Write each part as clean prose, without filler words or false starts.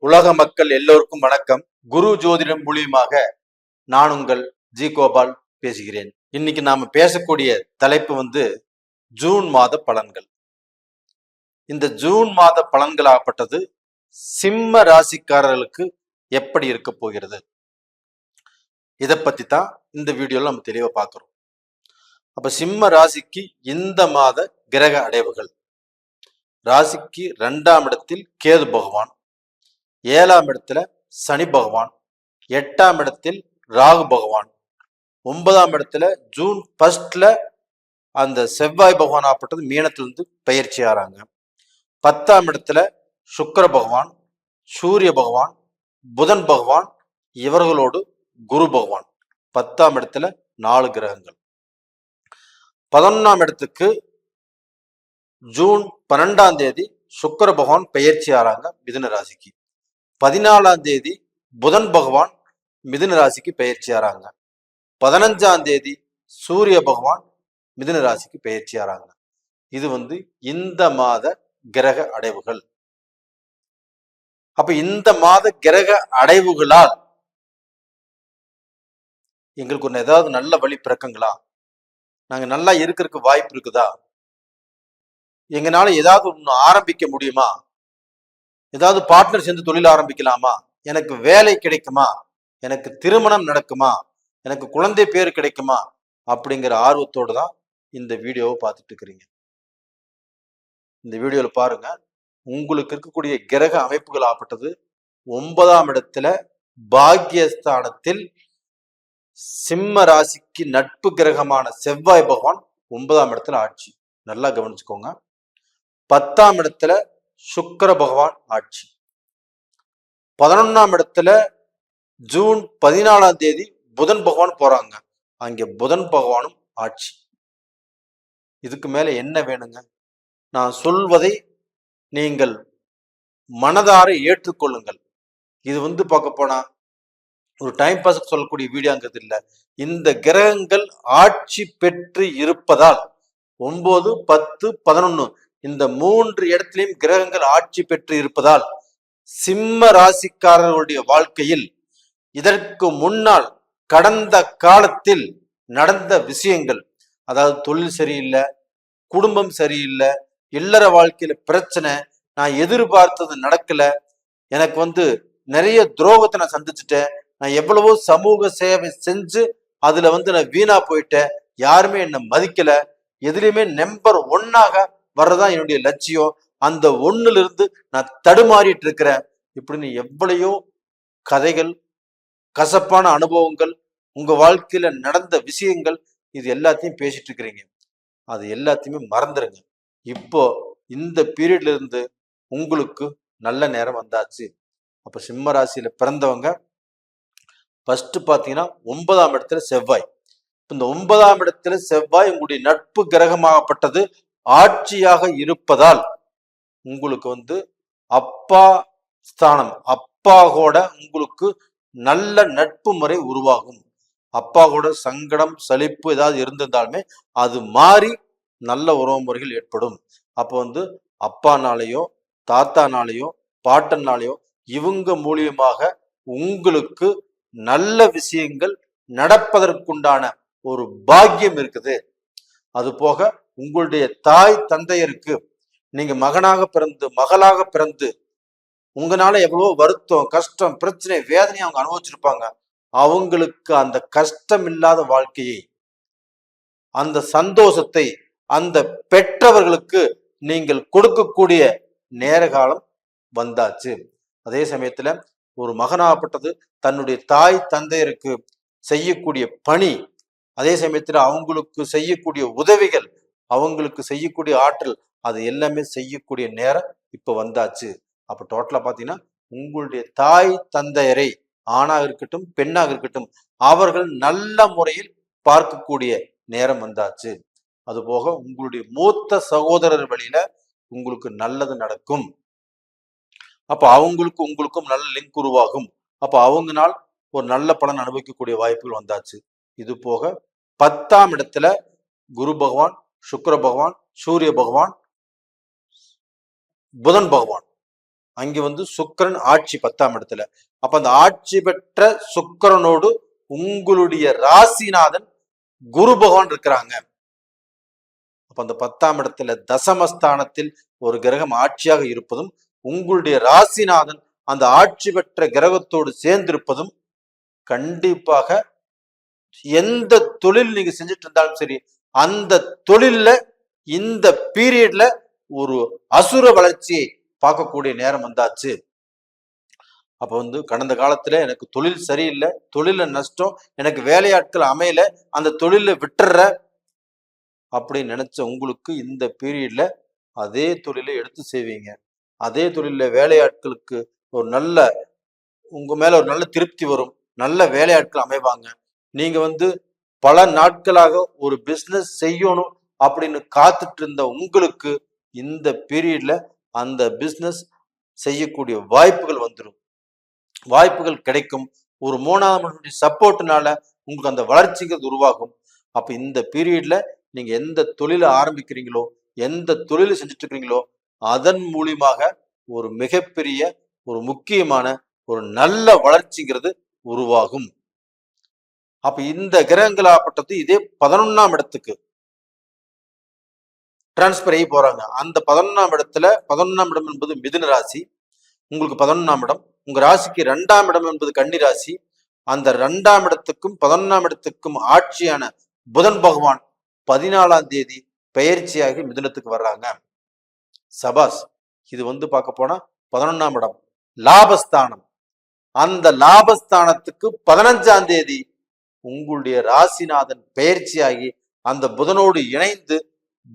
உலக மக்கள் எல்லோருக்கும் வணக்கம். குரு ஜோதிடம் மூலியமாக நான் உங்கள் ஜி கோபால் பேசுகிறேன். இன்னைக்கு நாம பேசக்கூடிய தலைப்பு ஜூன் மாத பலன்கள். இந்த ஜூன் மாத பலன்களாகப்பட்டது சிம்ம ராசிக்காரர்களுக்கு எப்படி இருக்க போகிறது, இதை பத்தி தான் இந்த வீடியோல நம்ம தெளிவா பார்க்கிறோம். அப்ப சிம்ம ராசிக்கு இந்த மாத கிரக அடைவுகள். ராசிக்கு 2ஆம் இடத்தில் கேது பகவான், 7ஆம் இடத்துல சனி பகவான், 8ஆம் இடத்தில் ராகு பகவான், 9ஆம் இடத்துல ஜூன் 1 அந்த செவ்வாய் பகவான் ஆப்பட்டது மீனத்திலிருந்து பயிற்சி ஆறாங்க. 10ஆம் இடத்துல சுக்கிர பகவான், சூரிய பகவான், புதன் பகவான், இவர்களோடு குரு பகவான். 10ஆம் இடத்துல 4 கிரகங்கள். 11ஆம் இடத்துக்கு ஜூன் 12ஆம் தேதி சுக்கிர பகவான் பயிற்சி ஆறாங்க மிதுன ராசிக்கு. 14ஆம் தேதி புதன் பகவான் மிதுன ராசிக்கு பயிற்சி ஆறாங்க. 15ஆம் தேதி சூரிய பகவான் மிதுன ராசிக்கு பயிற்சி ஆறாங்க. இது இந்த மாத கிரக அடைவுகள். அப்ப இந்த மாத கிரக அடைவுகளால் எங்களுக்கு ஒன்று ஏதாவது நல்ல வழி பிறக்குங்களா? நாங்க நல்லா இருக்கிறதுக்கு வாய்ப்பு இருக்குதா? எங்களால ஏதாவது ஒன்று ஆரம்பிக்க முடியுமா? ஏதாவது பார்ட்னர் சேர்ந்து தொழில் ஆரம்பிக்கலாமா? எனக்கு வேலை கிடைக்குமா? எனக்கு திருமணம் நடக்குமா? எனக்கு குழந்தை பேர் கிடைக்குமா? அப்படிங்கிற ஆர்வத்தோடு தான் இந்த வீடியோவை பார்த்துட்டு இருக்கிறீங்க. இந்த வீடியோல பாருங்க, உங்களுக்கு இருக்கக்கூடிய கிரக அமைப்புகள் ஆப்பட்டது 9ஆம் இடத்துல பாக்கியஸ்தானத்தில் சிம்ம ராசிக்கு நட்பு கிரகமான செவ்வாய் பகவான் 9ஆம் இடத்துல ஆட்சி. நல்லா கவனிச்சுக்கோங்க. 10ஆம் இடத்துல சுக்கிர பகவான் ஆட்சி. 11ஆம் இடத்துல ஜூன் 14ஆம் தேதி புதன் பகவான் போறாங்க. அங்க புதன் பகவானும் ஆட்சி. இதுக்கு மேல என்ன வேணுங்க? நான் சொல்வதை நீங்கள் மனதார ஏற்றுக்கொள்ளுங்கள். இது பார்க்க போனா ஒரு டைம் பாஸ் சொல்லக்கூடிய வீடியோங்கிறது இல்லை. இந்த கிரகங்கள் ஆட்சி பெற்று இருப்பதால் 9, 10, 11 இந்த 3 இடத்திலையும் கிரகங்கள் ஆட்சி பெற்று இருப்பதால் சிம்ம ராசிக்காரர்களுடைய வாழ்க்கையில் இதற்கு முன்னால் கடந்த காலத்தில் நடந்த விஷயங்கள், அதாவது தொழில் சரியில்லை, குடும்பம் சரியில்லை, இல்லற வாழ்க்கையில பிரச்சனை, நான் எதிர்பார்த்தது நடக்கல, எனக்கு நிறைய துரோகத்தை நான் சந்திச்சுட்டேன், நான் எவ்வளவோ சமூக சேவை செஞ்சு அதுல நான் வீணா போயிட்டேன், யாருமே என்னை மதிக்கல, எதுலையுமே நம்பர் 1ஆக வர்றதான் என்னுடைய லட்சியம், அந்த 1ல இருந்து நான் தடுமாறிட்டு இருக்கிறேன், இப்படின்னு எவ்வளையோ கதைகள், கசப்பான அனுபவங்கள், உங்க வாழ்க்கையில நடந்த விஷயங்கள், இது எல்லாத்தையும் பேசிட்டு இருக்கிறீங்க. அது எல்லாத்தையுமே மறந்துருங்க. இப்போ இந்த பீரியட்ல இருந்து உங்களுக்கு நல்ல நேரம் வந்தாச்சு. அப்ப சிம்ம ராசியில பிறந்தவங்க ஃபர்ஸ்ட் பாத்தீங்கன்னா 9ஆம் இடத்துல செவ்வாய். இந்த 9ஆம் இடத்துல செவ்வாய் உங்களுடைய நட்பு கிரகமாகப்பட்டது ஆட்சியாக இருப்பதால் உங்களுக்கு அப்பா ஸ்தானம், அப்பா கூட உங்களுக்கு நல்ல நட்பு முறை உருவாகும். அப்பா கூட சங்கடம், சலிப்பு ஏதாவது இருந்திருந்தாலுமே அது மாறி நல்ல உறவு முறைகள் ஏற்படும். அப்போ அப்பானாலேயோ தாத்தானாலேயோ பாட்டனாலேயோ இவங்க மூலியமாக உங்களுக்கு நல்ல விஷயங்கள் நடப்பதற்குண்டான ஒரு பாக்கியம் இருக்குது. அது போக உங்களுடைய தாய் தந்தையருக்கு நீங்க மகனாக பிறந்து மகளாக பிறந்து உங்களால எவ்வளவோ வருத்தம், கஷ்டம், பிரச்சனை, வேதனையை அவங்க அனுபவிச்சிருப்பாங்க. அவங்களுக்கு அந்த கஷ்டம் இல்லாத வாழ்க்கையை, அந்த சந்தோஷத்தை அந்த பெற்றவர்களுக்கு நீங்கள் கொடுக்கக்கூடிய நேர காலம் வந்தாச்சு. அதே சமயத்துல ஒரு மகனாகப்பட்டது தன்னுடைய தாய் தந்தையருக்கு செய்யக்கூடிய பணி, அதே சமயத்துல அவங்களுக்கு செய்யக்கூடிய உதவிகள், அவங்களுக்கு செய்யக்கூடிய ஆற்றல், அது எல்லாமே செய்யக்கூடிய நேரம் இப்ப வந்தாச்சு. அப்ப டோட்டலா பாத்தீங்கன்னா உங்களுடைய தாய் தந்தையரை, ஆணாக இருக்கட்டும் பெண்ணாக இருக்கட்டும், அவர்கள் நல்ல முறையில் பார்க்கக்கூடிய நேரம் வந்தாச்சு. அது போக உங்களுடைய மூத்த சகோதரர் வழியில உங்களுக்கு நல்லது நடக்கும். அப்ப அவங்களுக்கும் உங்களுக்கும் நல்ல லிங்க் உருவாகும். அப்ப அவங்கனால் ஒரு நல்ல பலன் அனுபவிக்கக்கூடிய வாய்ப்புகள் வந்தாச்சு. இது போக 10ஆம் இடத்துல குரு பகவான், சுக்கிர பகவான், சூரிய பகவான், புதன் பகவான் அங்க வந்து சுக்கிரன் ஆட்சி 10ஆம் இடத்துல. அப்ப அந்த ஆட்சி பெற்ற சுக்கிரனோடு உங்களுடைய ராசிநாதன் குரு பகவான் இருக்கிறாங்க. அப்ப அந்த 10ஆம் இடத்துல தசமஸ்தானத்தில் ஒரு கிரகம் ஆட்சியாக இருப்பதும், உங்களுடைய ராசிநாதன் அந்த ஆட்சி பெற்ற கிரகத்தோடு சேர்ந்திருப்பதும் கண்டிப்பாக எந்த தொழில் நீங்க செஞ்சுட்டு இருந்தாலும் சரி, அந்த தொழில்ல இந்த பீரியட்ல ஒரு அசுர வளர்ச்சியை பார்க்கக்கூடிய நேரம் வந்தாச்சு. அப்ப வந்து கடந்த காலத்துல எனக்கு தொழில் சரியில்லை, தொழில நஷ்டம், எனக்கு வேலையாட்கள் அமையல, அந்த தொழில விட்டுற அப்படின்னு நினைச்ச உங்களுக்கு இந்த பீரியட்ல அதே தொழிலை எடுத்து செய்வீங்க. அதே தொழில வேலையாட்களுக்கு ஒரு நல்ல உங்க மேல ஒரு நல்ல திருப்தி வரும், நல்ல வேலையாட்கள் அமைவாங்க. நீங்க வந்து பல நாட்களாக ஒரு பிசினஸ் செய்யணும் அப்படின்னு காத்துட்டு இருந்த உங்களுக்கு இந்த பீரியட்ல அந்த பிசினஸ் செய்யக்கூடிய வாய்ப்புகள் வந்துடும், வாய்ப்புகள் கிடைக்கும். ஒரு 3ஆம் சப்போர்ட்னால உங்களுக்கு அந்த வளர்ச்சிகள் உருவாகும். அப்ப இந்த பீரியட்ல நீங்க எந்த தொழிலை ஆரம்பிக்கிறீங்களோ, எந்த தொழிலை செஞ்சுட்டு இருக்கிறீங்களோ, அதன் மூலியமாக ஒரு மிகப்பெரிய ஒரு முக்கியமான ஒரு நல்ல வளர்ச்சிங்கிறது உருவாகும். அப்ப இந்த கிரகங்களாகப்பட்டது இதே 11ஆம் இடத்துக்கு டிரான்ஸ்பர் ஆகி போறாங்க. அந்த 11ஆம் இடத்துல 11ஆம் இடம் என்பது மிதுன ராசி, உங்களுக்கு 11ஆம் இடம். உங்க ராசிக்கு 2ஆம் இடம் என்பது கன்னி ராசி. அந்த 2ஆம் இடத்துக்கும் 11ஆம் இடத்துக்கும் ஆட்சியான புதன் பகவான் 14ஆம் தேதி பெயர்ச்சியாகி மிதுனத்துக்கு வர்றாங்க. சபாஸ். இது வந்து பார்க்க போனா 11ஆம் இடம் லாபஸ்தானம். அந்த லாபஸ்தானத்துக்கு 15ஆம் தேதி உங்களுடைய ராசிநாதன் பெயர்ச்சியாகி அந்த புதனோடு இணைந்து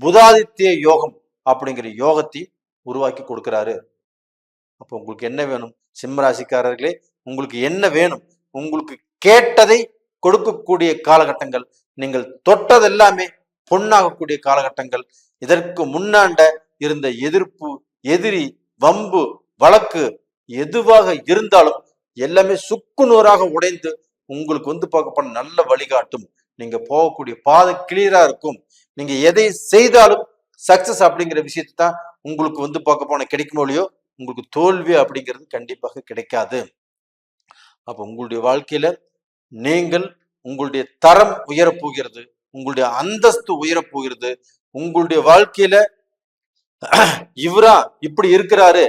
புதாதித்ய யோகம் அப்படிங்கிற யோகத்தை உருவாக்கி கொடுக்கிறாரு. அப்போ உங்களுக்கு என்ன வேணும் சிம்ம ராசிக்காரர்களே? உங்களுக்கு என்ன வேணும்? உங்களுக்கு கேட்டதை கொடுக்கக்கூடிய காலகட்டங்கள், நீங்கள் தொட்டதெல்லாமே பொன்னாகக்கூடிய காலகட்டங்கள். இதற்கு முன்னாண்ட இருந்த எதிர்ப்பு, எதிரி, வம்பு, வழக்கு எதுவாக இருந்தாலும் எல்லாமே சுக்குநூறாக உடைந்து உங்களுக்கு வந்து பார்க்க போன நல்ல வழிகாட்டும். நீங்க போகக்கூடிய பாதை கிளியரா இருக்கும். நீங்க எதை செய்தாலும் சக்சஸ் அப்படிங்கிற விஷயத்தை தான் உங்களுக்கு வந்து பார்க்க போன கிடைக்குமோ இல்லையோ, உங்களுக்கு தோல்வி அப்படிங்கிறது கண்டிப்பாக கிடைக்காது. அப்ப உங்களுடைய வாழ்க்கையில நீங்கள் உங்களுடைய தரம் உயரப்போகிறது, உங்களுடைய அந்தஸ்து உயரப்போகிறது. உங்களுடைய வாழ்க்கையில இவரா இப்படி இருக்கிறாரு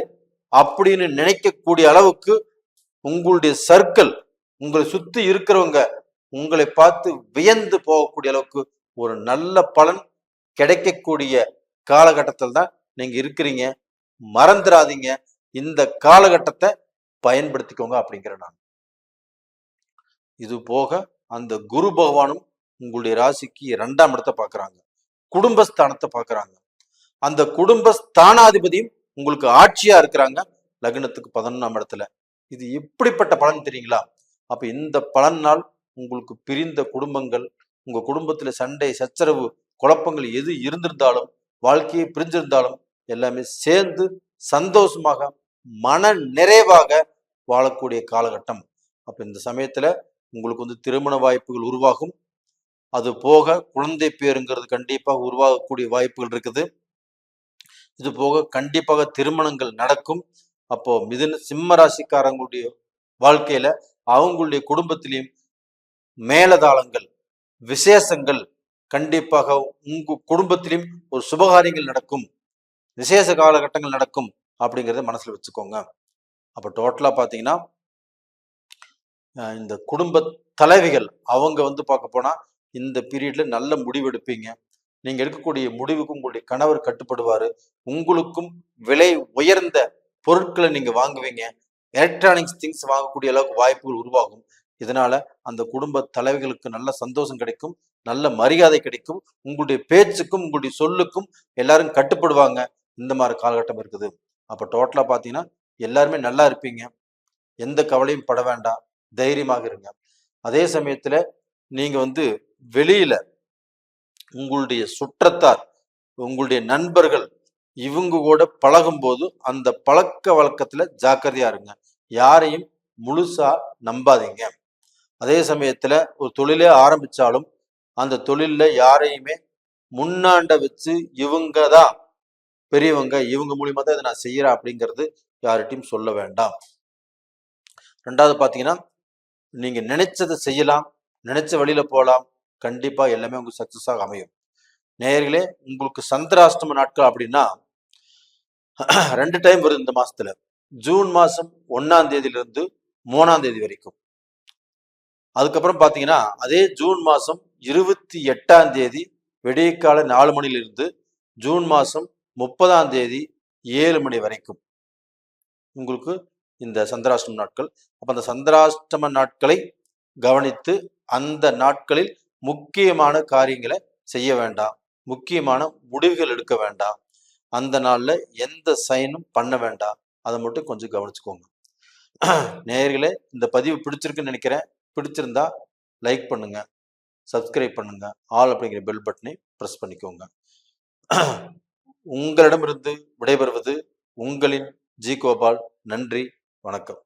அப்படின்னு நினைக்கக்கூடிய அளவுக்கு உங்களுடைய சர்க்கிள், உங்களை சுத்தி இருக்கிறவங்க உங்களை பார்த்து வியந்து போகக்கூடிய அளவுக்கு ஒரு நல்ல பலன் கிடைக்கக்கூடிய காலகட்டத்தில் தான் நீங்க இருக்கிறீங்க. மறந்துடாதீங்க, இந்த காலகட்டத்தை பயன்படுத்திக்கோங்க அப்படிங்கிற நான். இது போக அந்த குரு பகவானும் உங்களுடைய ராசிக்கு 2ஆம் இடத்தை பார்க்கறாங்க, குடும்பஸ்தானத்தை பார்க்கறாங்க. அந்த குடும்பஸ்தானாதிபதியும் உங்களுக்கு ஆட்சியா இருக்கிறாங்க லக்னத்துக்கு 11ஆம் இடத்துல. இது எப்படிப்பட்ட பலன் தெரியுங்களா? அப்ப இந்த பலனால் உங்களுக்கு பிரிந்த குடும்பங்கள், உங்க குடும்பத்துல சண்டை, சச்சரவு, குழப்பங்கள் எது இருந்திருந்தாலும், வாழ்க்கையை பிரிஞ்சிருந்தாலும் எல்லாமே சேர்ந்து சந்தோஷமாக மன நிறைவாக வாழக்கூடிய காலகட்டம். அப்ப இந்த சமயத்துல உங்களுக்கு வந்து திருமண வாய்ப்புகள் உருவாகும். அது போக குழந்தை பேருங்கிறது கண்டிப்பாக உருவாகக்கூடிய வாய்ப்புகள் இருக்குது. இது போக கண்டிப்பாக திருமணங்கள் நடக்கும். அப்போ சிம்ம ராசிக்காரங்களுடைய வாழ்க்கையில அவங்களுடைய குடும்பத்திலையும் மேலதாளங்கள், விசேஷங்கள் கண்டிப்பாக உங்க குடும்பத்திலையும் ஒரு சுபகாரியங்கள் நடக்கும், விசேஷ காலகட்டங்கள் நடக்கும் அப்படிங்கிறத மனசுல வச்சுக்கோங்க. அப்ப டோட்டலா பாத்தீங்கன்னா இந்த குடும்ப தலைவிகள் அவங்க வந்து பார்க்க போனா இந்த பீரியட்ல நல்ல முடிவு எடுப்பீங்க. நீங்க எடுக்கக்கூடிய முடிவுக்கும் உங்களுடைய கணவர் கட்டுப்படுவாரு. உங்களுக்கும் விலை உயர்ந்த பொருட்களை நீங்க வாங்குவீங்க. எலக்ட்ரானிக்ஸ் திங்ஸ் வாங்கக்கூடிய அளவுக்கு வாய்ப்புகள் உருவாகும். இதனால அந்த குடும்ப தலைவிகளுக்கு நல்ல சந்தோஷம் கிடைக்கும், நல்ல மரியாதை கிடைக்கும். உங்களுடைய பேச்சுக்கும் உங்களுடைய சொல்லுக்கும் எல்லாரும் கட்டுப்படுவாங்க. இந்த மாதிரி காலகட்டம் இருக்குது. அப்ப டோட்டலா பாத்தீங்கன்னா எல்லாருமே நல்லா இருப்பீங்க. எந்த கவலையும் பட வேண்டாம், தைரியமாக இருங்க. அதே சமயத்துல நீங்க வந்து வெளியில உங்களுடைய சுற்றத்தார், உங்களுடைய நண்பர்கள் இவங்க கூட பழகும் போது அந்த பழக்க வழக்கத்துல ஜாக்கிரதையா இருங்க. யாரையும் முழுசா நம்பாதீங்க. அதே சமயத்துல ஒரு தொழிலே ஆரம்பிச்சாலும் அந்த தொழில்ல யாரையுமே முன்னாண்ட வச்சு இவங்க தான் பெரியவங்க, இவங்க மூலியமா தான் இதை நான் செய்யறேன் அப்படிங்கிறது யார்கிட்டையும் சொல்ல வேண்டாம். ரெண்டாவது பார்த்தீங்கன்னா, நீங்க நினைச்சதை செய்யலாம், நினைச்ச வழியில போகலாம். கண்டிப்பா எல்லாமே உங்களுக்கு சக்சஸாக அமையும். நேயர்களே, உங்களுக்கு சந்திராஷ்டம நாட்கள் அப்படின்னா 2 டைம் வருது இந்த மாசத்துல. ஜூன் மாசம் 1ஆம் தேதியிலிருந்து 3ஆம் தேதி வரைக்கும். அதுக்கப்புறம் பார்த்தீங்கன்னா, அதே ஜூன் மாசம் 28ஆம் தேதி விடியற்கால 4 மணியிலிருந்து ஜூன் மாசம் 30ஆம் தேதி 7 மணி வரைக்கும் உங்களுக்கு இந்த சந்திராஷ்டம நாட்கள். அப்ப அந்த சந்திராஷ்டம நாட்களை கவனித்து அந்த நாட்களில் முக்கியமான காரியங்களை செய்ய வேண்டாம், முக்கியமான முடிவுகள் எடுக்க வேண்டாம், அந்த நாள்ல எந்த சைனும் பண்ண வேண்டாம். அதை மட்டும் கொஞ்சம் கவனிச்சுக்கோங்க. நேயர்களே, இந்த பதிவு பிடிச்சிருக்குன்னு நினைக்கிறேன். பிடிச்சிருந்தா லைக் பண்ணுங்க, சப்ஸ்கிரைப் பண்ணுங்க, ஆல் அப்படிங்கிற பெல் பட்டனை பிரஸ் பண்ணிக்கோங்க. உங்களிடமிருந்து விடைபெறுவது உங்களின் ஜி கோபால். நன்றி, வணக்கம்.